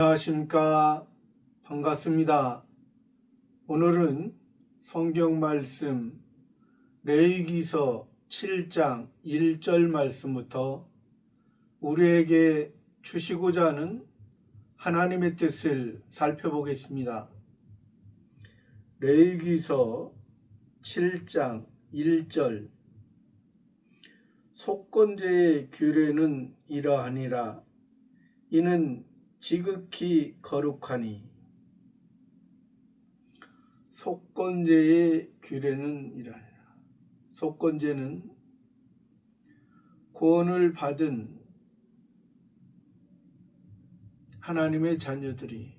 안녕하십니까. 반갑습니다. 오늘은 성경 말씀 레위기서 7장 1절 말씀부터 우리에게 주시고자 하는 하나님의 뜻을 살펴보겠습니다. 레위기서 7장 1절 속건제의 규례는 이러하니라. 이는 지극히 거룩하니. 속건제의 규례는 이러하니라. 속건제는 구원을 받은 하나님의 자녀들이,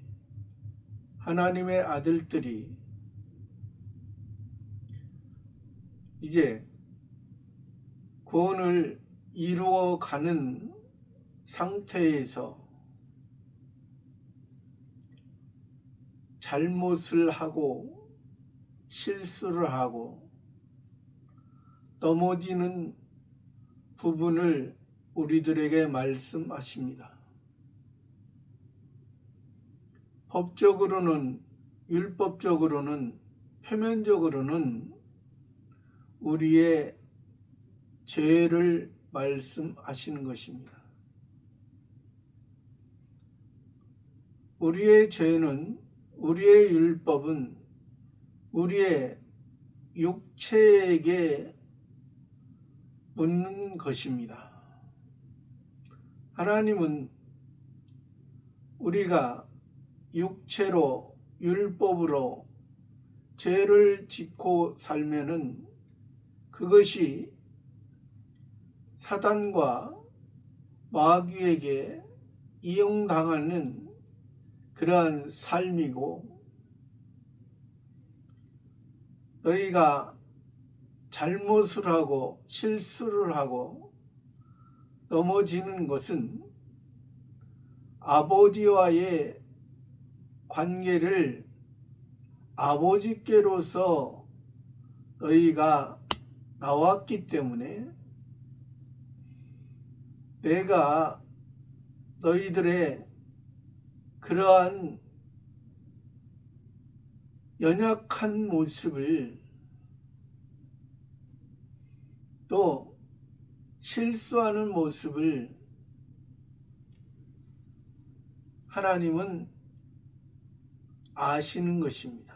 하나님의 아들들이 이제 구원을 이루어가는 상태에서 잘못을 하고 실수를 하고 넘어지는 부분을 우리들에게 말씀하십니다. 법적으로는, 율법적으로는, 표면적으로는 우리의 죄를 말씀하시는 것입니다. 우리의 죄는, 우리의 율법은 우리의 육체에게 묻는 것입니다. 하나님은 우리가 육체로, 율법으로 죄를 짓고 살면은 그것이 사단과 마귀에게 이용당하는 그러한 삶이고, 너희가 잘못을 하고 실수를 하고 넘어지는 것은 아버지와의 관계를 아버지께로서 너희가 나왔기 때문에 내가 너희들의 그러한 연약한 모습을, 또 실수하는 모습을 하나님은 아시는 것입니다.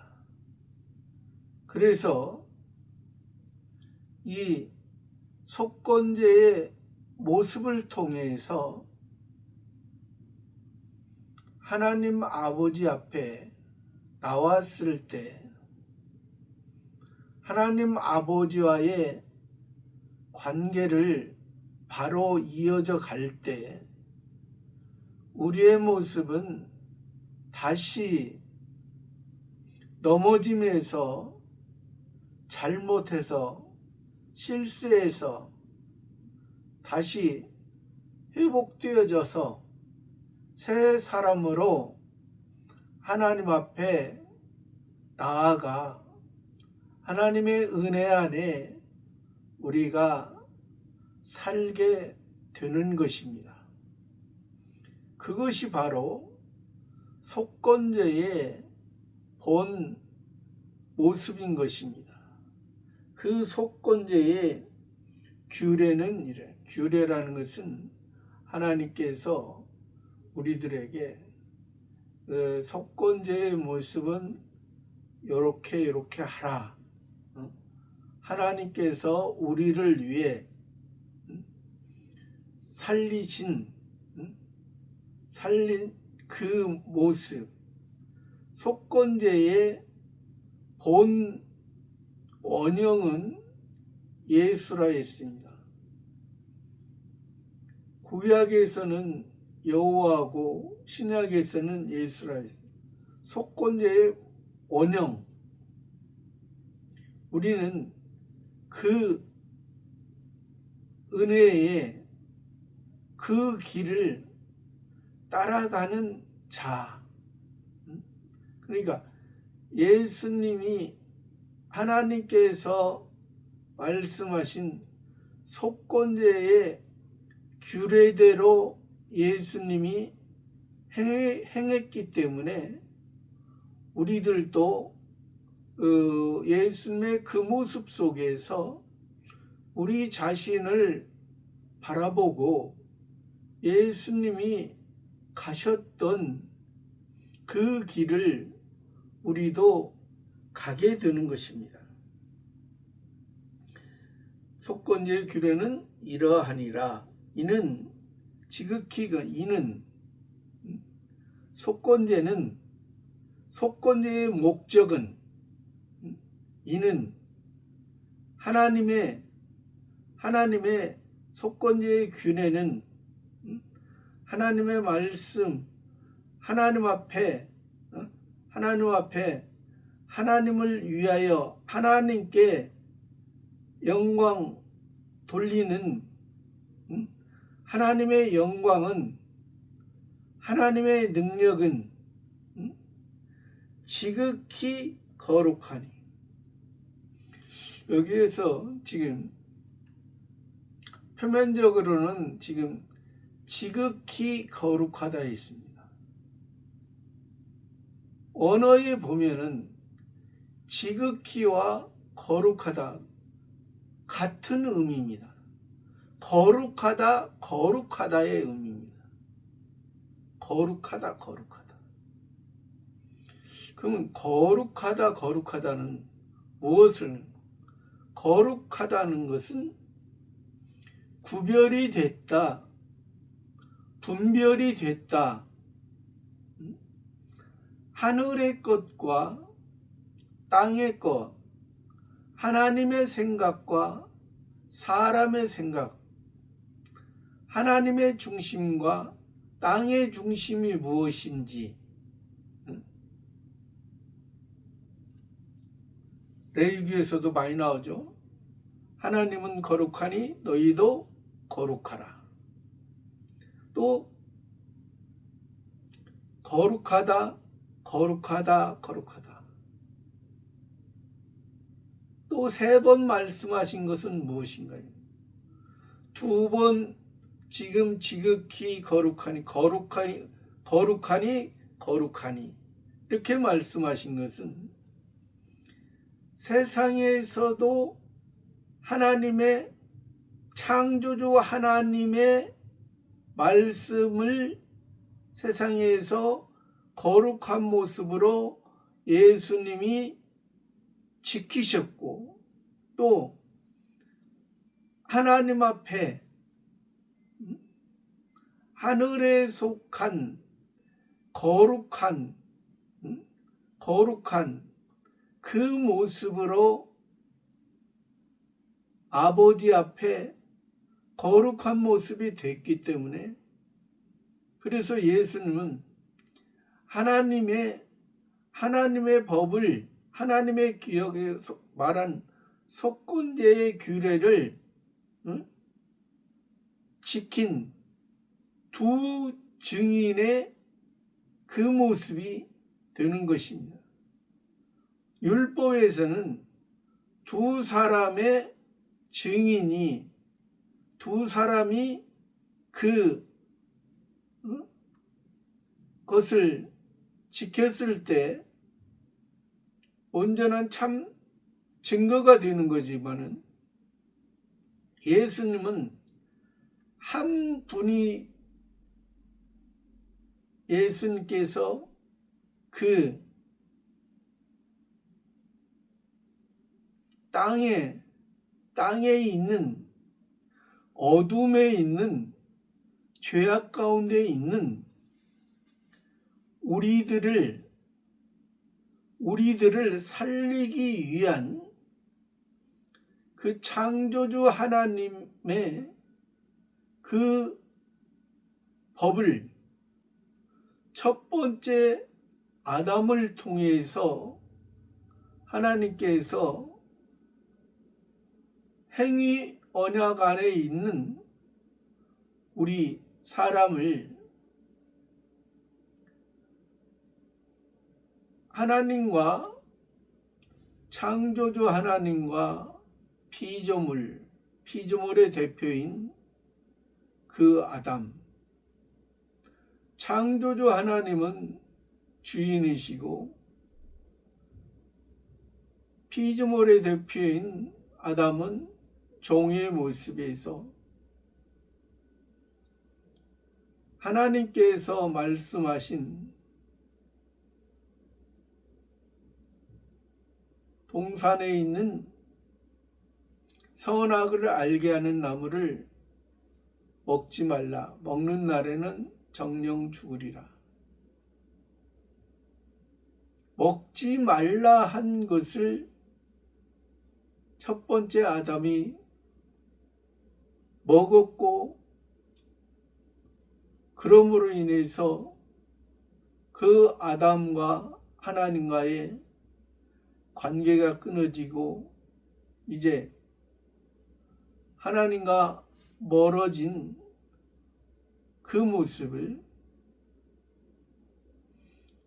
그래서 이 속건제의 모습을 통해서 하나님 아버지 앞에 나왔을 때 하나님 아버지와의 관계를 바로 이어져 갈 때 우리의 모습은 다시 넘어짐에서, 잘못해서, 실수해서 다시 회복되어져서 새 사람으로 하나님 앞에 나아가 하나님의 은혜 안에 우리가 살게 되는 것입니다. 그것이 바로 속건제의 본 모습인 것입니다. 그 속건제의 규례는 이래. 규례라는 것은 하나님께서 우리들에게 속건제의 모습은 요렇게 하라. 하나님께서 우리를 위해 살린 그 모습, 속건제의 본 원형은 예수라 했습니다. 구약에서는 여호와고 신약에서는 예수라 했습니다. 속건제의 원형, 우리는 그 은혜의 그 길을 따라가는 자. 그러니까 예수님이, 하나님께서 말씀하신 속건제의 규례대로 예수님이 행했기 때문에 우리들도 예수님의 그 모습 속에서 우리 자신을 바라보고 예수님이 가셨던 그 길을 우리도 가게 되는 것입니다. 속건제의 규례는 이러하니라. 이는 지극히가 이는 속건제의 목적은 이는 하나님의 속건제의 규례는 하나님의 말씀, 하나님 앞에 하나님을 위하여 하나님께 영광 돌리는 하나님의 영광은 하나님의 능력은 지극히 거룩하니. 여기에서 지금 표면적으로는 지금 지극히 거룩하다 있습니다. 언어에 보면은 지극히와 거룩하다 같은 의미입니다. 거룩하다의 의미입니다. 거룩하다. 그러면 거룩하다는 무엇을? 거룩하다는 것은 구별이 됐다, 분별이 됐다. 하늘의 것과 땅의 것, 하나님의 생각과 사람의 생각, 하나님의 중심과 땅의 중심이 무엇인지. 레위기에서도 많이 나오죠. 하나님은 거룩하니 너희도 거룩하라. 또 거룩하다. 또 3번 말씀하신 것은 무엇인가요? 2번 지금 지극히 거룩하니 이렇게 말씀하신 것은 세상에서도 하나님의 창조주 하나님의 말씀을 세상에서 거룩한 모습으로 예수님이 지키셨고, 또 하나님 앞에 하늘에 속한 거룩한 그 모습으로 아버지 앞에 거룩한 모습이 됐기 때문에, 그래서 예수님은 하나님의 법을, 하나님의 기억에 말한 속건제의 규례를 지킨 두 증인의 그 모습이 되는 것입니다. 율법에서는 두 사람의 증인이, 두 사람이 그것을 지켰을 때 온전한 참 증거가 되는 거지만은, 예수님은 한 분이, 예수님께서 그 땅에 있는, 어둠에 있는, 죄악 가운데 있는 우리들을 살리기 위한 그 창조주 하나님의 그 법을 첫 번째 아담을 통해서 하나님께서 행위 언약 안에 있는 우리 사람을 하나님과, 창조주 하나님과 피조물의 대표인 그 아담, 창조주 하나님은 주인이시고 피조물의 대표인 아담은 종의 모습에서 하나님께서 말씀하신 동산에 있는 선악을 알게 하는 나무를 먹지 말라. 먹는 날에는 정령 죽으리라. 먹지 말라 한 것을 첫 번째 아담이 먹었고, 그러므로 인해서 그 아담과 하나님과의 관계가 끊어지고 이제 하나님과 멀어진 그 모습을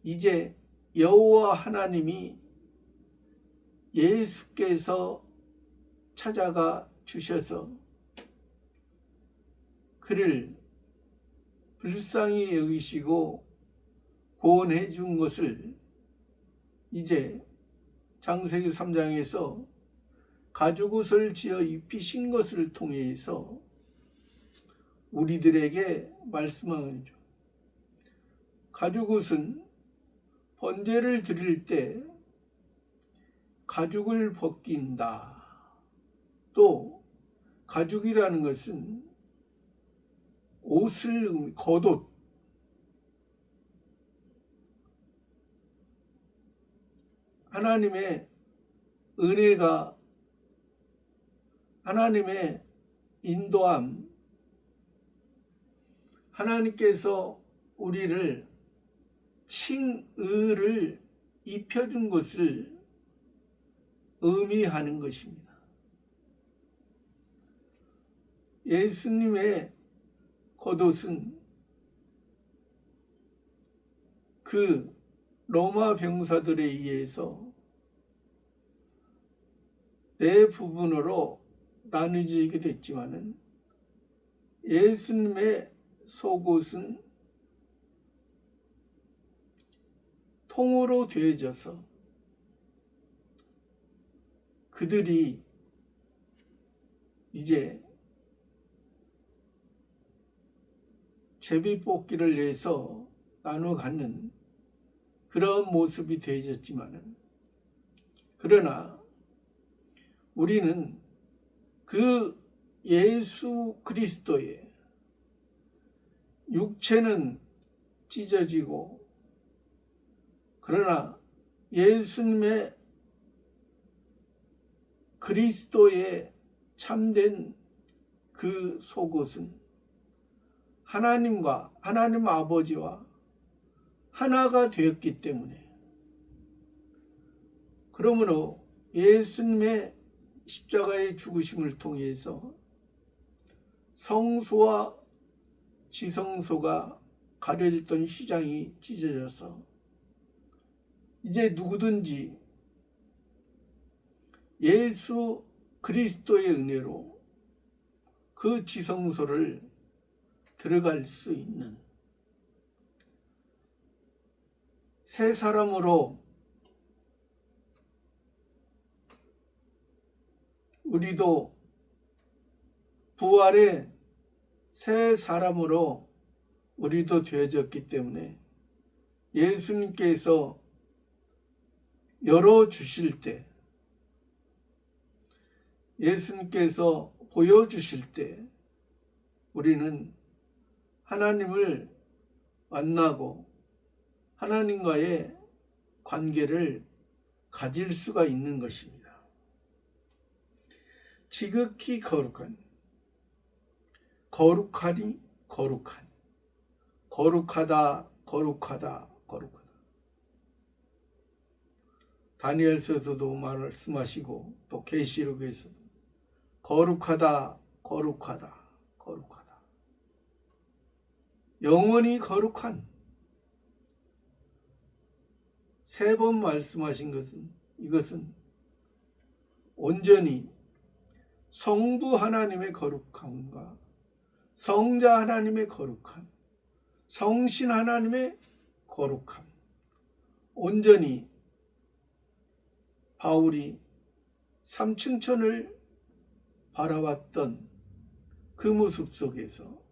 이제 여호와 하나님이 예수께서 찾아가 주셔서 그를 불쌍히 여기시고 구원해 준 것을 이제 창세기 3장에서 가죽옷을 지어 입히신 것을 통해서 우리들에게 말씀하는 거죠. 가죽옷은 번제를 드릴 때 가죽을 벗긴다. 또 가죽이라는 것은 옷을 겉옷, 하나님의 은혜가, 하나님의 인도함, 하나님께서 우리를 칭의를 입혀준 것을 의미하는 것입니다. 예수님의 겉옷은 그 로마 병사들에 의해서 네 부분으로 나뉘어지게 됐지만은 예수님의 속옷은 통으로 되어져서 그들이 이제 제비뽑기를 내서 나눠 갖는 그런 모습이 되어졌지만은, 그러나 우리는 그 예수 그리스도의 육체는 찢어지고, 그러나 예수님의 그리스도의 참된 그 속옷은 하나님과 하나님 아버지와 하나가 되었기 때문에, 그러므로 예수님의 십자가의 죽으심을 통해서 성소와 지성소가 가려졌던 휘장이 찢어져서 이제 누구든지 예수 그리스도의 은혜로 그 지성소를 들어갈 수 있는 새 사람으로 우리도 부활의 새 사람으로 우리도 되어졌기 때문에 예수님께서 열어주실 때, 예수님께서 보여주실 때 우리는 하나님을 만나고 하나님과의 관계를 가질 수가 있는 것입니다. 지극히 거룩하니 거룩한, 거룩하다 거룩하다 거룩하다. 다니엘서에서도 말씀하시고 또 계시록에서도 거룩하다 거룩하다 거룩하다. 영원히 거룩한, 세 번 말씀하신 것은, 이것은 온전히 성부 하나님의 거룩함과 성자 하나님의 거룩함, 성신 하나님의 거룩함. 온전히 바울이 삼층천을 바라봤던 그 모습 속에서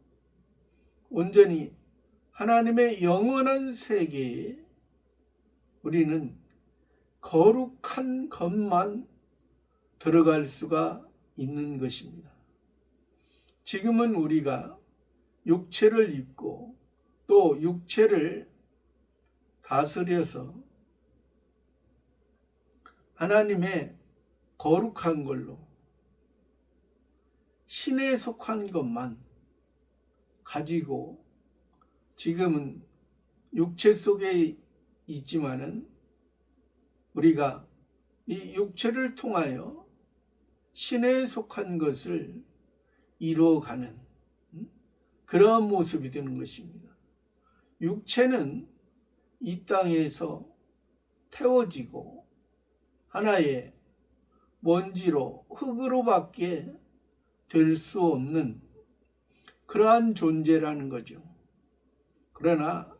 온전히 하나님의 영원한 세계에 우리는 거룩한 것만 들어갈 수가 있는 것입니다. 지금은 우리가 육체를 입고 또 육체를 다스려서 하나님의 거룩한 걸로 신에 속한 것만 가지고 지금은 육체 속에 있지만은 우리가 이 육체를 통하여 신에 속한 것을 이루어가는 그러한 모습이 되는 것입니다. 육체는 이 땅에서 태워지고 하나의 먼지로 흙으로밖에 될 수 없는 그러한 존재라는 거죠. 그러나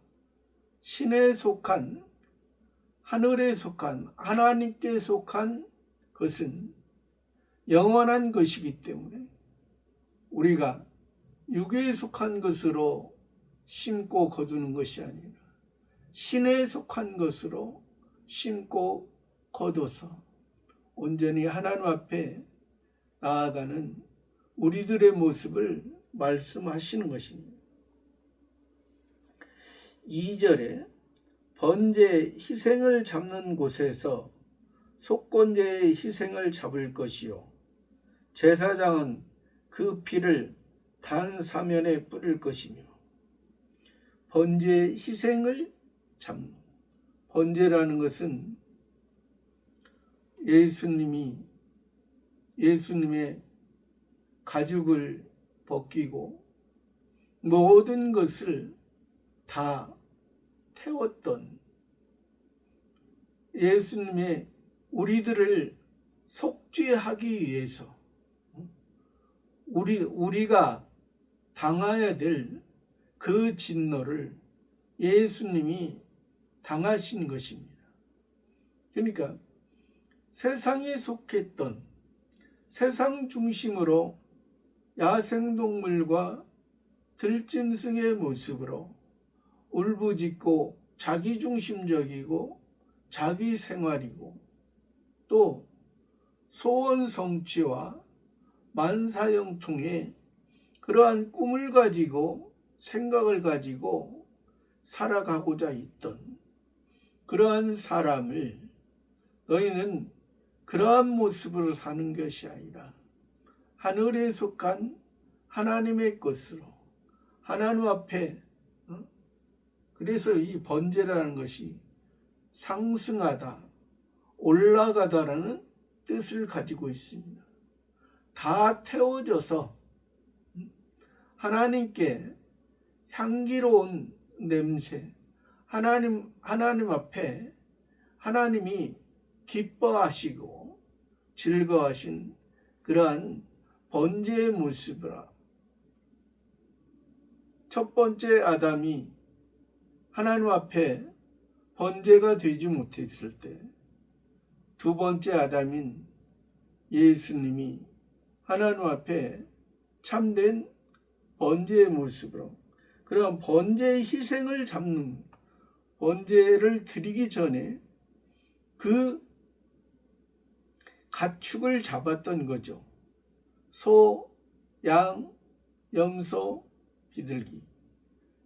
신에 속한, 하늘에 속한, 하나님께 속한 것은 영원한 것이기 때문에 우리가 육에 속한 것으로 심고 거두는 것이 아니라 신에 속한 것으로 심고 거둬서 온전히 하나님 앞에 나아가는 우리들의 모습을 말씀하시는 것입니다. 2절에 번제 희생을 잡는 곳에서 속건제의 희생을 잡을 것이요 제사장은 그 피를 단 사면에 뿌릴 것이며 번제 희생을 잡는, 번제라는 것은 예수님의 가죽을 벗기고 모든 것을 다 태웠던 예수님의 우리들을 속죄하기 위해서 우리가 당해야 될 그 진노를 예수님이 당하신 것입니다. 그러니까 세상에 속했던 세상 중심으로 야생동물과 들짐승의 모습으로 울부짖고 자기중심적이고 자기 생활이고 또 소원 성취와 만사형통의 그러한 꿈을 가지고 생각을 가지고 살아가고자 했던 그러한 사람을 너희는 그러한 모습으로 사는 것이 아니라 하늘에 속한 하나님의 것으로 하나님 앞에 그래서 이 번제라는 것이 상승하다, 올라가다라는 뜻을 가지고 있습니다. 다 태워져서 하나님께 향기로운 냄새, 하나님 앞에 하나님이 기뻐하시고 즐거워하신 그러한 번제의 모습이라. 첫 번째 아담이 하나님 앞에 번제가 되지 못했을 때 두 번째 아담인 예수님이 하나님 앞에 참된 번제의 모습으로 그런 번제의 희생을 잡는 번제를 드리기 전에 그 가축을 잡았던 거죠. 소, 양, 염소, 비둘기.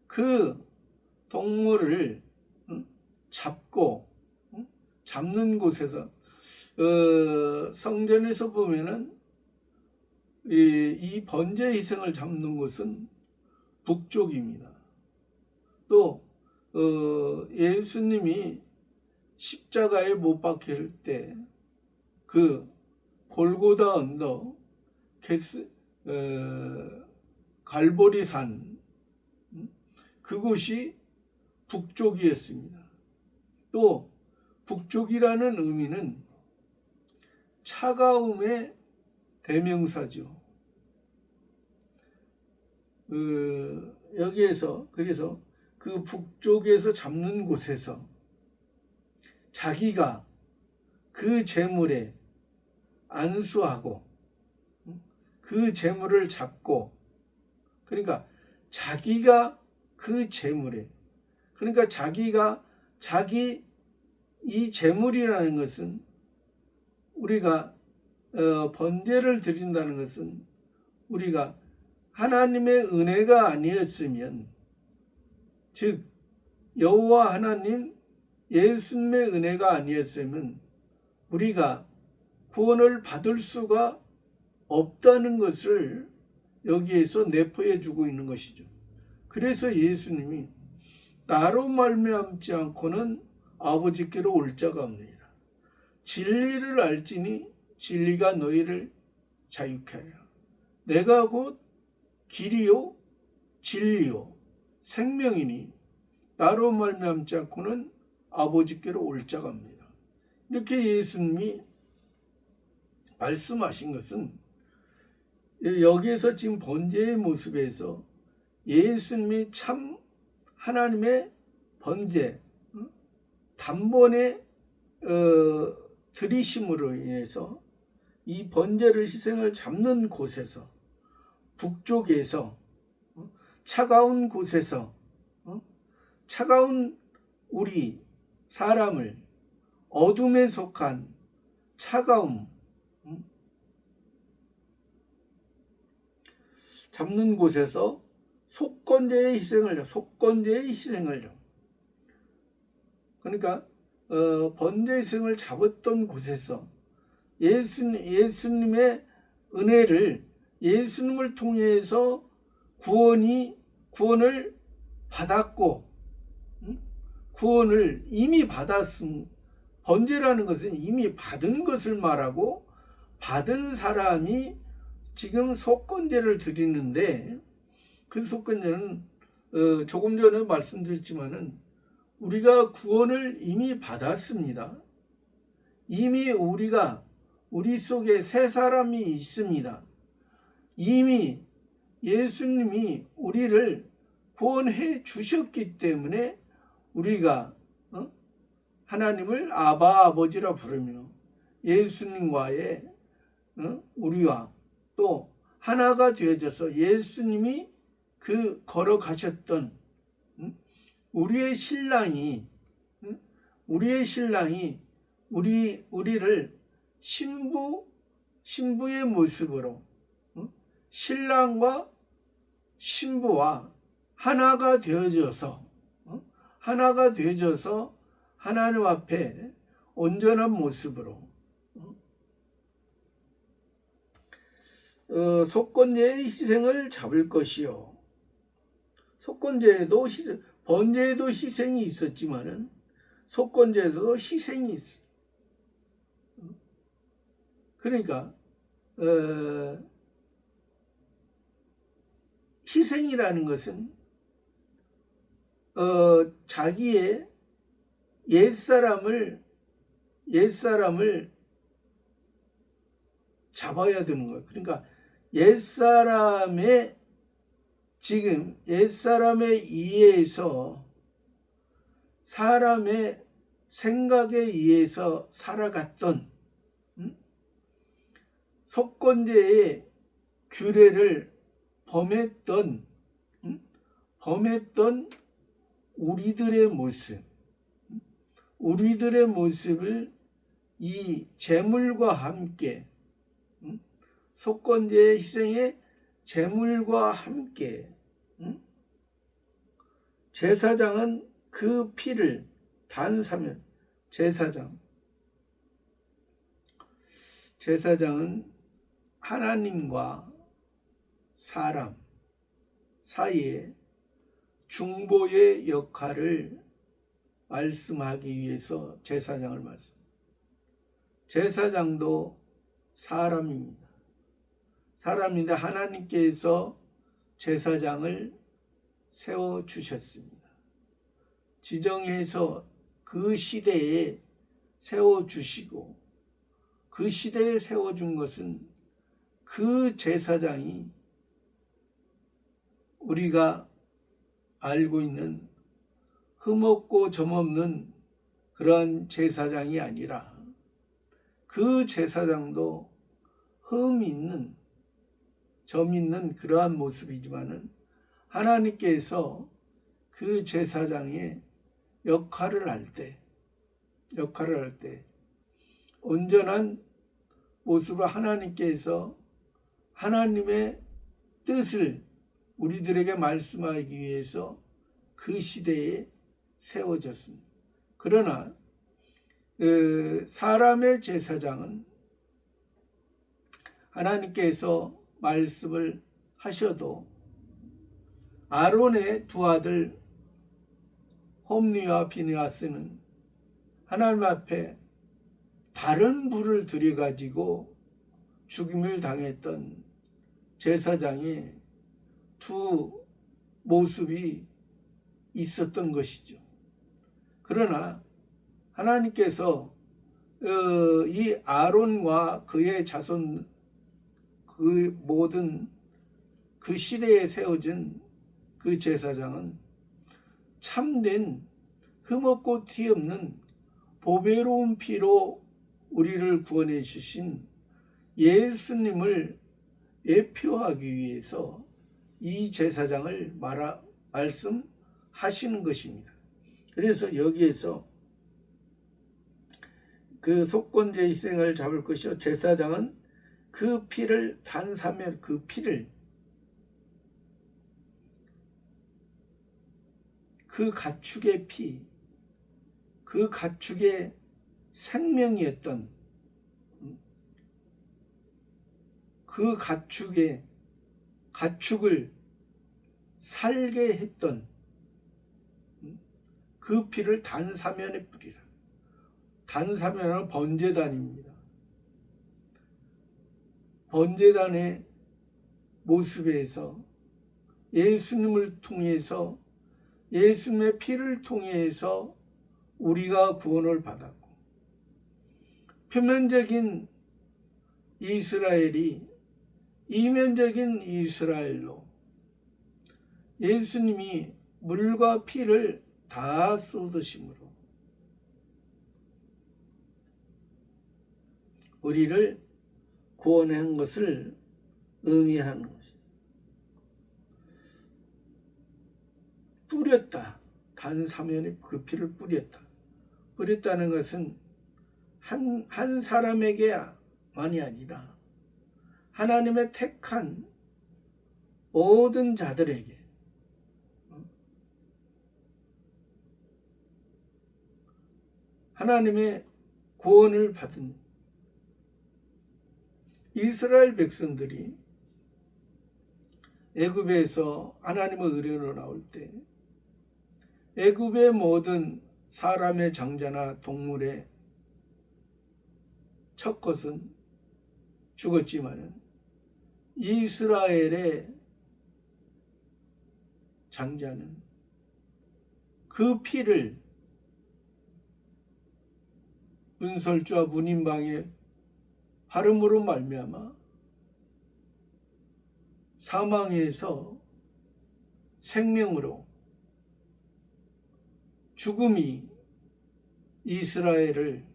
그 동물을 잡고 잡는 곳에서 성전에서 보면은 이 번제 희생을 잡는 곳은 북쪽입니다. 또 예수님이 십자가에 못 박힐 때 그 골고다 언덕 갈보리산 그곳이 북쪽이었습니다. 또 북쪽이라는 의미는 차가움의 대명사죠. 여기에서 그래서 그 북쪽에서 잡는 곳에서 자기가 그 재물에 안수하고 그 재물을 잡고, 그러니까 자기가 그 재물에, 그러니까 자기 이 재물이라는 것은, 우리가 번제를 드린다는 것은 우리가 하나님의 은혜가 아니었으면, 즉 여호와 하나님 예수님의 은혜가 아니었으면 우리가 구원을 받을 수가 없다는 것을 여기에서 내포해 주고 있는 것이죠. 그래서 예수님이 나로 말미암지 않고는 아버지께로 올 자가 없느니라. 진리를 알지니 진리가 너희를 자유케 하리라. 내가 곧 길이요 진리요 생명이니 나로 말미암지 않고는 아버지께로 올 자가 없느니라. 이렇게 예수님이 말씀하신 것은, 여기에서 지금 번제의 모습에서 예수님이 참 하나님의 번제, 단번에 드리심으로 인해서 이 번제를 희생을 잡는 곳에서, 북쪽에서 차가운 곳에서 차가운 우리 사람을, 어둠에 속한 차가움 잡는 곳에서 속건제의 희생을 그러니까 번제 희생을 잡았던 곳에서 예수님의 은혜를, 예수님을 통해서 구원을 받았고, 구원을 이미 받았음. 번제라는 것은 이미 받은 것을 말하고, 받은 사람이 지금 속건제를 드리는데, 그 속건제는 조금 전에 말씀드렸지만은 우리가 구원을 이미 받았습니다. 이미 우리 속에 새 사람이 있습니다. 이미 예수님이 우리를 구원해 주셨기 때문에 우리가 하나님을 아버지라 부르며 예수님과의 우리와 또 하나가 되어져서 예수님이 그 걸어가셨던 우리의 신랑이 우리를 신부의 모습으로, 신랑과 신부와 하나가 되어져서 하나님 앞에 온전한 모습으로 속건제의 희생을 잡을 것이요. 속건제에도 번제에도 희생이 있었지만은 속건제에도 희생이 있어. 그러니까 희생이라는 것은 자기의 옛사람을 잡아야 되는 거예요. 그러니까 옛사람의 옛사람에 의해서, 사람의 생각에 의해서 살아갔던 속건제의 규례를 범했던 우리들의 모습을 이 제물과 함께, 속건제의 희생의 제물과 함께, 제사장은 그 피를 단사면, 제사장은 하나님과 사람 사이에 중보의 역할을 말씀하기 위해서 제사장을 제사장도 사람인데 하나님께서 제사장을 세워주셨습니다. 지정해서 그 시대에 세워주시고, 그 시대에 세워준 것은 그 제사장이 우리가 알고 있는 흠없고 점없는 그러한 제사장이 아니라 그 제사장도 흠 있는 점 있는 그러한 모습이지만은 하나님께서 그 제사장의 역할을 할 때 온전한 모습으로 하나님께서 하나님의 뜻을 우리들에게 말씀하기 위해서 그 시대에 세워졌습니다. 그러나 사람의 제사장은 하나님께서 말씀을 하셔도 아론의 두 아들 홈니와 비느하스는 하나님 앞에 다른 불을 들여가지고 죽임을 당했던 제사장의 두 모습이 있었던 것이죠. 그러나 하나님께서 이 아론과 그의 자손 그 모든 그 시대에 세워진 그 제사장은 참된 흠없고 티없는 보배로운 피로 우리를 구원해 주신 예수님을 예표하기 위해서 이 제사장을 말씀하시는 것입니다. 그래서 여기에서 그 속건제 희생을 잡을 것이요 제사장은 그 피를 단사면 그 피를 그 가축의 피, 그 가축의 생명이었던 그 가축을 살게 했던 그 피를 단사면에 뿌리라. 단사면은 번제단입니다. 번제단의 모습에서 예수님을 통해서 예수님의 피를 통해서 우리가 구원을 받았고 표면적인 이스라엘이 이면적인 이스라엘로 예수님이 물과 피를 다 쏟으심으로 우리를 구원한 것을 의미하는 것입니다. 뿌렸다. 단사면에 그 피를 뿌렸다. 뿌렸다는 것은 한 사람에게만이 아니라 하나님의 택한 모든 자들에게 하나님의 구원을 받은 이스라엘 백성들이 애굽에서 하나님의 의뢰로 나올 때 애굽의 모든 사람의 장자나 동물의 첫 것은 죽었지만은 이스라엘의 장자는 그 피를 문설주와 문인방에 바름으로 말미암아 사망에서 생명으로 죽음이 이스라엘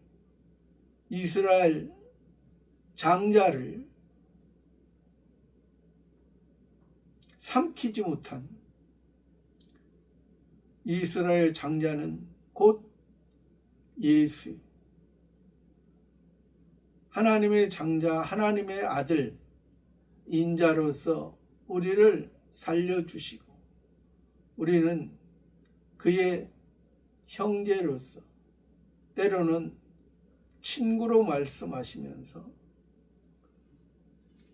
장자를 삼키지 못한 이스라엘 장자는 곧 예수, 하나님의 장자, 하나님의 아들, 인자로서 우리를 살려주시고 우리는 그의 형제로서 때로는 친구로 말씀하시면서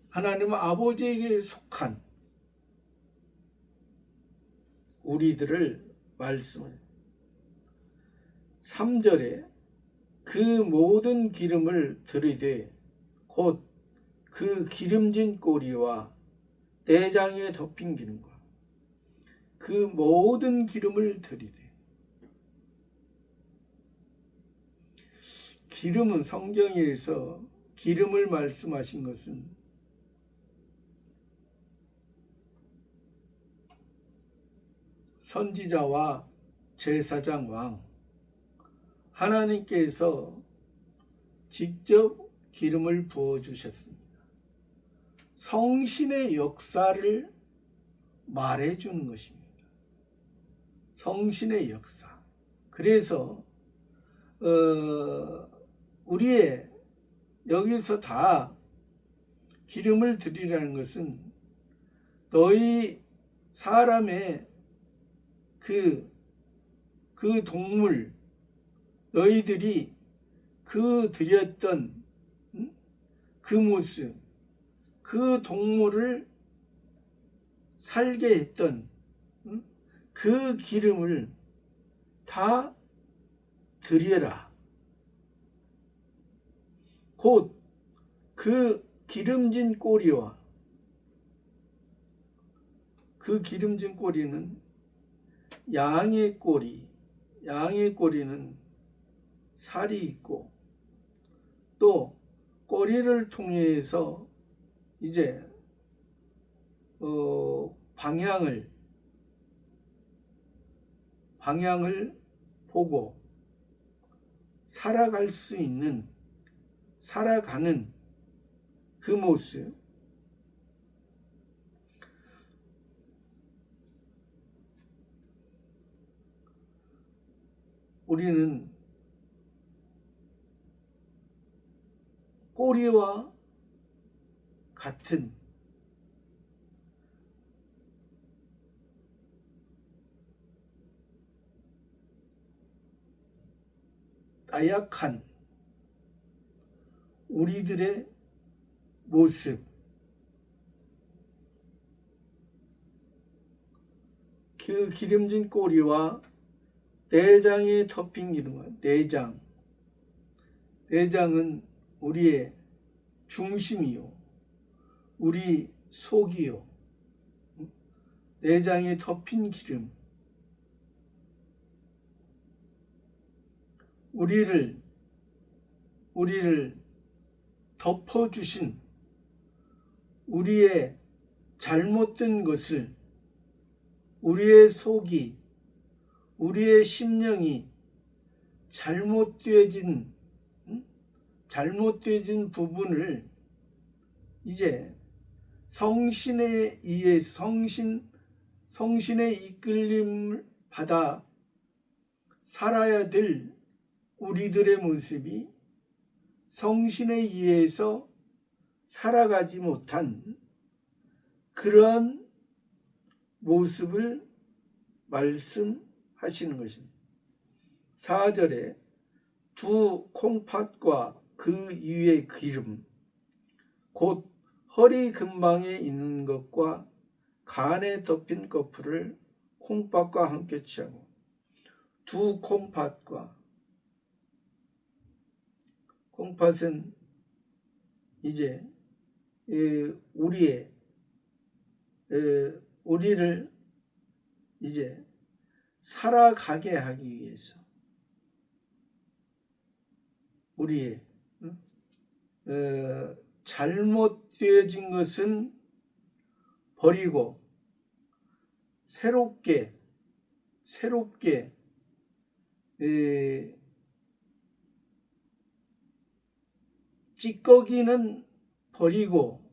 하나님 아버지에게 속한 우리들을 말씀을 3절에 그 모든 기름을 들이되 곧 그 기름진 꼬리와 내장에 덮인 기름과 그 모든 기름을 들이되 기름은 성경에서 기름을 말씀하신 것은 선지자와 제사장 왕 하나님께서 직접 기름을 부어주셨습니다. 성신의 역사를 말해주는 것입니다. 성신의 역사. 그래서 우리의 여기서 다 기름을 드리라는 것은 너희 사람의 그 동물, 너희들이 그 드렸던 그 모습, 그 동물을 살게 했던 그 기름을 다 드려라. 곧 그 기름진 꼬리와 그 기름진 꼬리는 양의 꼬리, 양의 꼬리는 살이 있고 또 꼬리를 통해서 이제 방향을 보고 살아가는 그 모습. 우리는 꼬리와 같은 나약한 우리들의 모습, 그 기름진 꼬리와 내장에 덮인 기름과 내장은 우리의 중심이요, 우리 속이요, 내장에 덮인 기름, 우리를 덮어주신 우리의 잘못된 것을, 우리의 속이, 우리의 심령이 잘못되어진 부분을 이제 성신에 의해 성신의 이끌림을 받아 살아야 될 우리들의 모습이 성신에 의해서 살아가지 못한 그런 모습을 말씀하시는 것입니다. 4절에 두 콩팥과 그 위의 기름 곧 허리 근방에 있는 것과 간에 덮인 거풀을 콩팥과 함께 취하고, 두 콩팥은 이제 우리를 이제 살아가게 하기 위해서 우리의 잘못되어진 것은 버리고 새롭게 찌꺼기는 버리고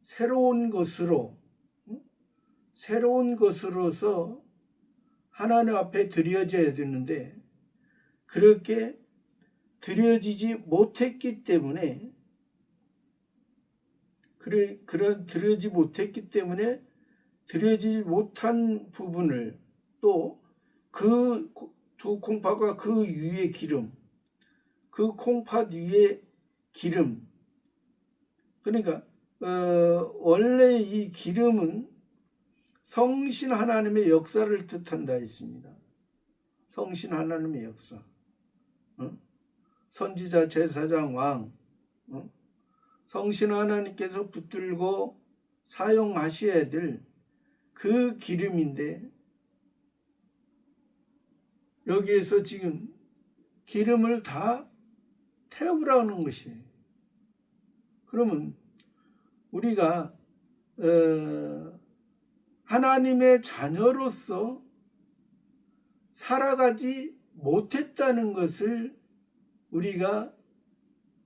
새로운 것으로서 하나님 앞에 드려져야 되는데, 그렇게 드려지지 못했기 때문에 드려지지 못한 부분을 또 그 두 콩팥과 그 위의 기름, 그 콩팥 위의 기름, 그러니까 원래 이 기름은 성신 하나님의 역사를 뜻한다 했습니다. 성신 하나님의 역사. 선지자, 제사장, 왕, 성신 하나님께서 붙들고 사용하셔야 될 그 기름인데, 여기에서 지금 기름을 다 태우라는 것이에요. 그러면 우리가 하나님의 자녀로서 살아가지 못했다는 것을 우리가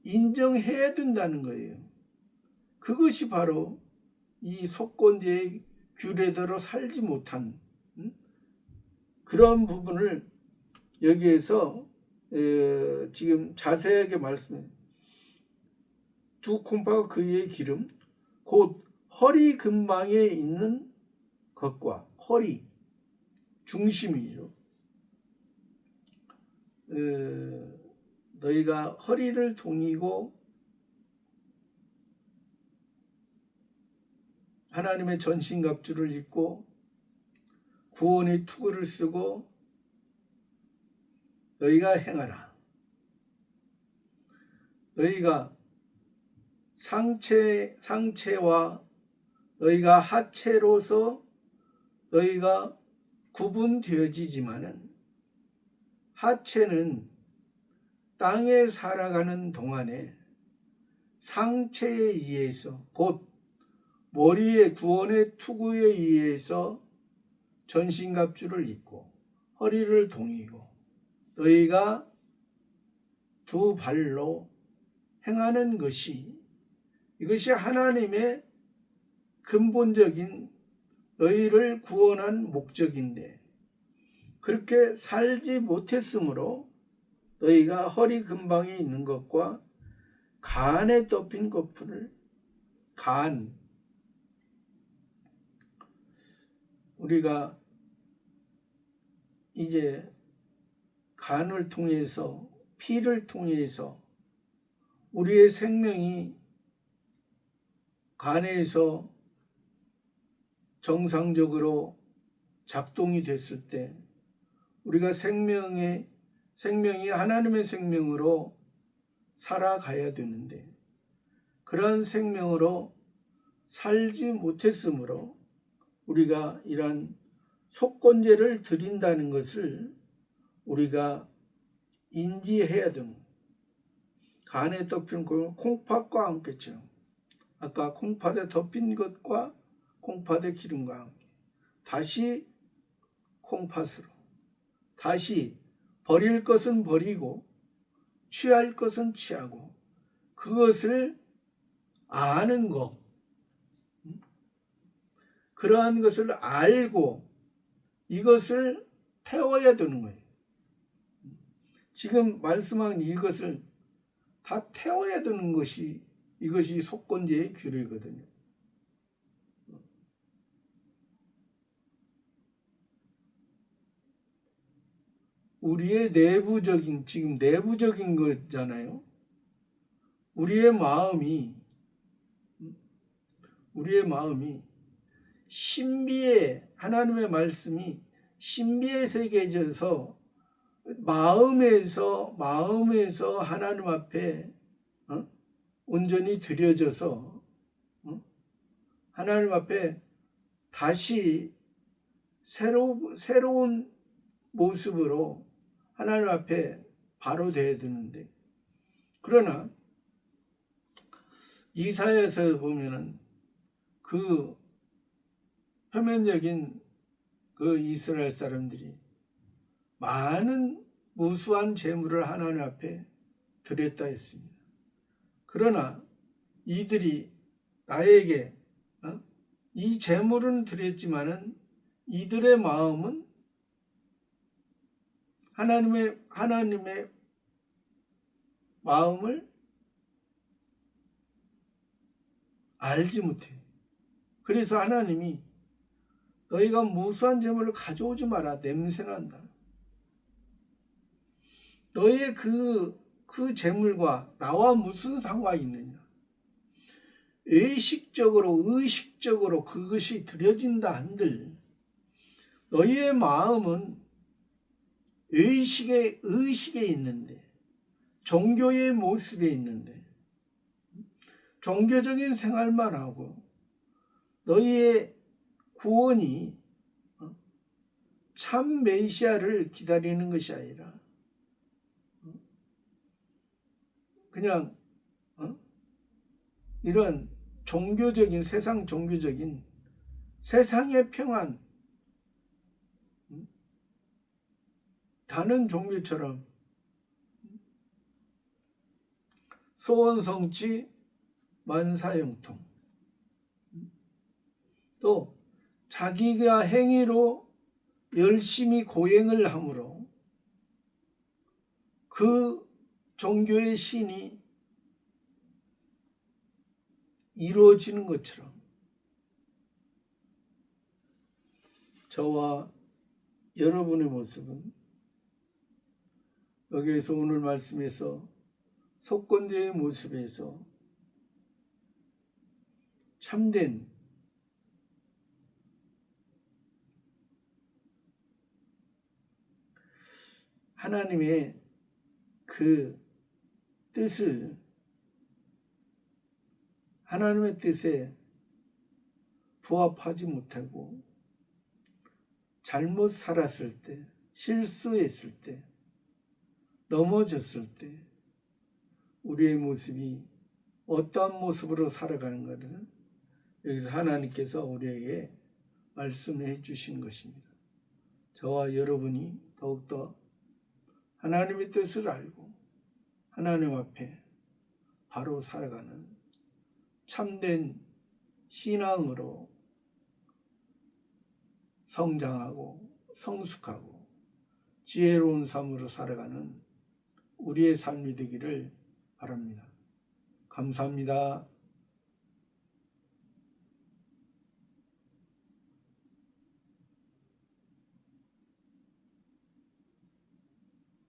인정해야 된다는 거예요. 그것이 바로 이 속건제의 규례대로 살지 못한 그런 부분을 여기에서 지금 자세하게 말씀해요. 두 콩팥과 그 위의 기름 곧 허리 근방에 있는 것과 허리 중심이죠. 너희가 허리를 동이고 하나님의 전신갑주를 입고 구원의 투구를 쓰고 너희가 행하라. 너희가 상체와 너희가 하체로서 너희가 구분되어지지만은 하체는 땅에 살아가는 동안에 상체에 의해서 곧 머리의 구원의 투구에 의해서 전신갑주를 입고 허리를 동이고 너희가 두 발로 행하는 것이 이것이 하나님의 근본적인 너희를 구원한 목적인데 그렇게 살지 못했으므로 너희가 허리 근방에 있는 것과 간에 덮인 거풀을 우리가 이제 간을 통해서 피를 통해서 우리의 생명이 간에서 정상적으로 작동이 됐을 때 우리가 생명이 하나님의 생명으로 살아가야 되는데 그러한 생명으로 살지 못했으므로 우리가 이러한 속건제를 드린다는 것을 우리가 인지해야 됩니다. 간에 덮인 콩팥과 함께처럼 아까 콩팥에 덮인 것과 콩팥의 기름과 함께 다시 콩팥으로 다시 버릴 것은 버리고 취할 것은 취하고 그것을 아는 것 그러한 것을 알고 이것을 태워야 되는 거예요. 지금 말씀한 이것을 다 태워야 되는 것이 이것이 속건제의 규례거든요. 우리의 지금 내부적인 거잖아요. 우리의 마음이 신비의 하나님의 말씀이 신비의 세계에서 마음에서 하나님 앞에 온전히 드려져서 하나님 앞에 다시 새로운 모습으로 하나님 앞에 바로 되어야 되는데 그러나 이사야에서 보면은 그 표면적인 그 이스라엘 사람들이 많은 무수한 재물을 하나님 앞에 드렸다 했습니다. 그러나 이들이 나에게 이 재물은 드렸지만은 이들의 마음은 하나님의 마음을 알지 못해. 그래서 하나님이 너희가 무수한 재물을 가져오지 마라. 냄새난다. 너희의 그 재물과 나와 무슨 상관이 있느냐. 의식적으로 그것이 드려진다 한들 너희의 마음은 의식에 있는데 종교의 모습에 있는데 종교적인 생활만 하고 너희의 구원이 참 메시아를 기다리는 것이 아니라 그냥 이런 세상 종교적인 세상의 평안 다른 종교처럼 소원성취 만사형통, 또 자기가 행위로 열심히 고행을 함으로 그 종교의 신이 이루어지는 것처럼 저와 여러분의 모습은 여기에서 오늘 말씀에서 속건제의 모습에서 참된 하나님의 그 뜻을, 하나님의 뜻에 부합하지 못하고 잘못 살았을 때, 실수했을 때, 넘어졌을 때 우리의 모습이 어떠한 모습으로 살아가는가를 여기서 하나님께서 우리에게 말씀해 주신 것입니다. 저와 여러분이 더욱더 하나님의 뜻을 알고 하나님 앞에 바로 살아가는 참된 신앙으로 성장하고 성숙하고 지혜로운 삶으로 살아가는 우리의 삶이 되기를 바랍니다. 감사합니다.